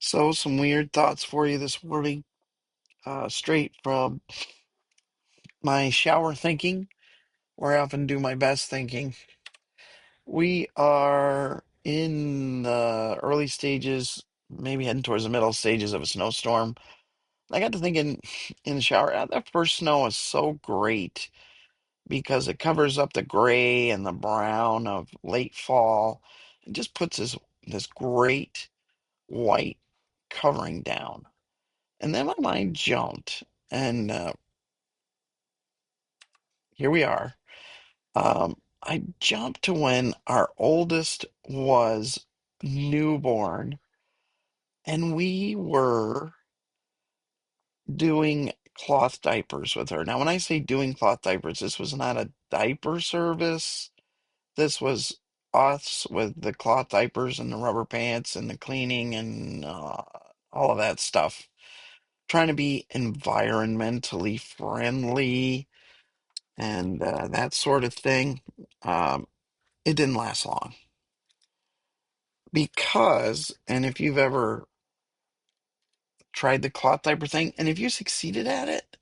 So, some weird thoughts for you this morning, straight from my shower thinking, where I often do my best thinking. We are in the early stages, maybe heading towards the middle stages of a snowstorm. I got to thinking in the shower, that first snow is so great because it covers up the gray and the brown of late fall. It just puts this great white covering down. And then my mind jumped, and here we are. I jumped to when our oldest was newborn, and we were doing cloth diapers with her. Now, when I say doing cloth diapers, this was not a diaper service. This was us with the cloth diapers and the rubber pants and the cleaning and all of that stuff. Trying to be environmentally friendly and that sort of thing. Um, it didn't last long because, and if you've ever tried the cloth diaper thing, and if you succeeded at it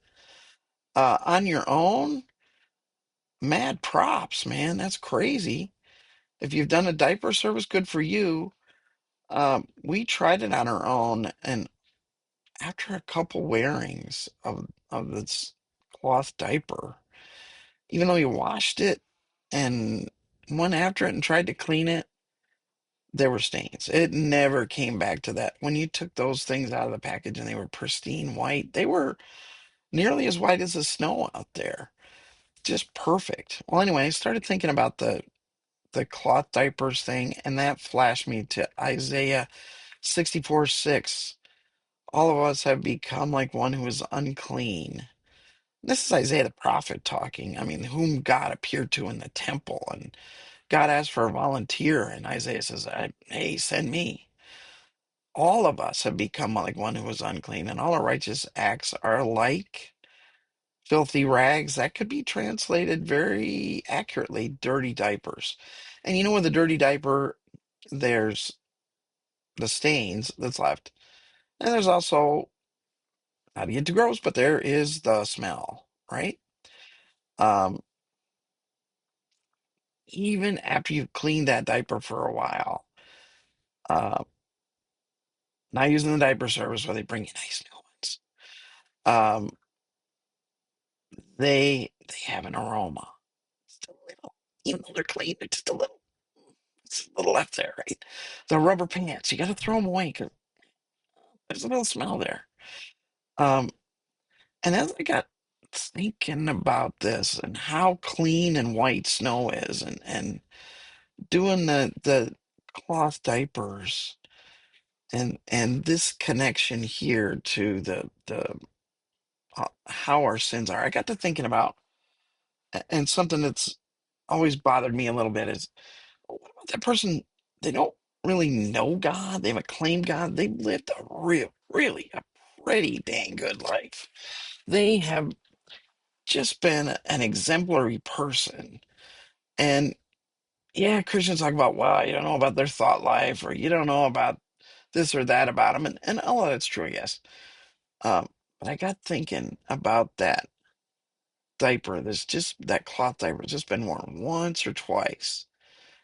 on your own, mad props, man. That's crazy. If you've done a diaper service, good for you. We tried it on our own, and after a couple wearings of this cloth diaper, even though you washed it and went after it and tried to clean it, there were stains. It never came back to that. When you took those things out of the package and they were pristine white, they were nearly as white as the snow out there. Just perfect. Well, anyway, I started thinking about the cloth diapers thing, and that flashed me to Isaiah 64:6. All of us have become like one who is unclean. This is Isaiah the prophet talking. I mean, whom God appeared to in the temple, and God asked for a volunteer, and Isaiah says, "Hey, send me." All of us have become like one who is unclean, and all our righteous acts are like filthy rags. That could be translated very accurately, dirty diapers. And you know, with a dirty diaper, there's the stains that's left, and there's also, not to get too gross, but there is the smell, right? Um, Even after you've cleaned that diaper for a while, uh, not using the diaper service where they bring you nice new ones, um, they have an aroma. Just a little, even though they're clean, they're just a little, it's a little left there, right? The rubber pants, you got to throw them away because there's a little smell there. Um, and as I got thinking about this and how clean and white snow is, and doing the cloth diapers and this connection here to the how our sins are, I got to thinking about, and something that's always bothered me a little bit is, what about that person? They don't really know God. They haven't claimed God. They've lived a really a pretty dang good life. They have just been an exemplary person. And yeah, Christians talk about, well, you don't know about their thought life, or you don't know about this or that about them. And all of that's true, yes. But I got thinking about that diaper, that cloth diaper, that's just been worn once or twice.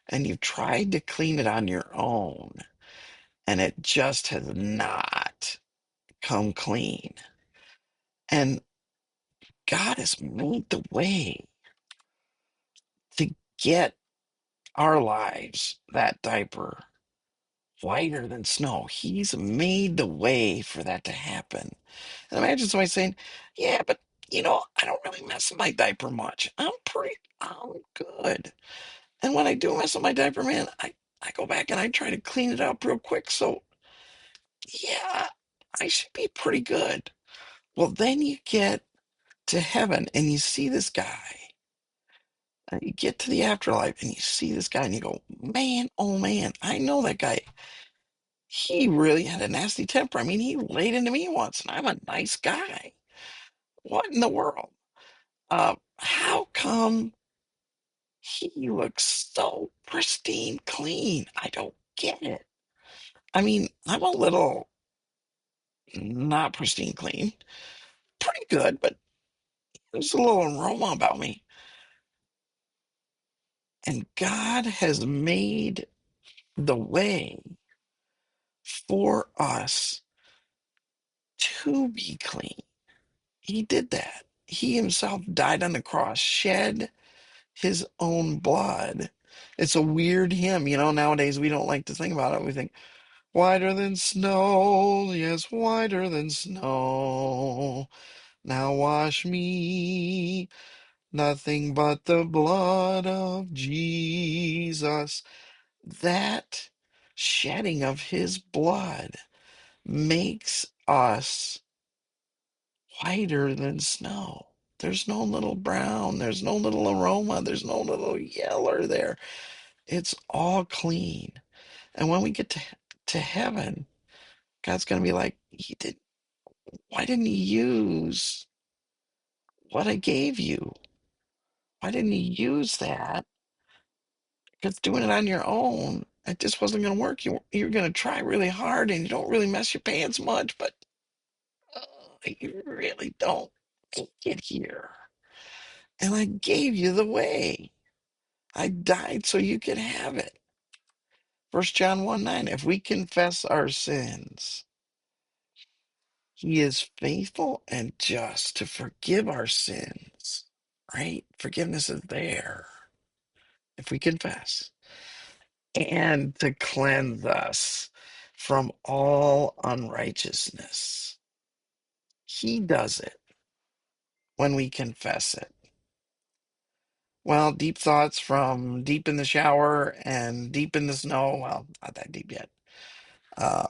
And you've tried to clean it on your own, and it just has not come clean. And God has made the way to get our lives, that diaper, whiter than snow. He's made the way for that to happen. And imagine somebody saying, "Yeah, but I don't really mess with my diaper much. I'm good. And when I do mess with my diaper, man, I go back and I try to clean it up real quick. So yeah, I should be pretty good." Well, then you get to heaven and you see this guy. And you get to the afterlife and you see this guy and you go, "Man, oh man, I know that guy. He really had a nasty temper. I mean, he laid into me once, and I'm a nice guy. What in the world? How come he looks so pristine clean? I don't get it." I mean, I'm a little. not pristine clean. Pretty good, but there's a little aroma about me. And God has made the way for us to be clean. He did that. He himself died on the cross, shed his own blood. It's a weird hymn. Nowadays we don't like to think about it. We think, whiter than snow, yes, whiter than snow. Now wash me, nothing but the blood of Jesus. That shedding of his blood makes us whiter than snow. There's no little brown, there's no little aroma, there's no little yeller there. It's all clean. And when we get to heaven, God's going to be like, why didn't you use what I gave you? Why didn't you use that? Because doing it on your own, it just wasn't going to work. You're going to try really hard and you don't really mess your pants much, but you really don't make it here. And I gave you the way. I died so you could have it. 1 John 1:9. If we confess our sins, he is faithful and just to forgive our sins, right? Forgiveness is there if we confess, and to cleanse us from all unrighteousness. He does it when we confess it. Well, deep thoughts from deep in the shower and deep in the snow. Well, not that deep yet. Uh,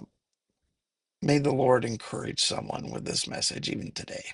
May the Lord encourage someone with this message even today.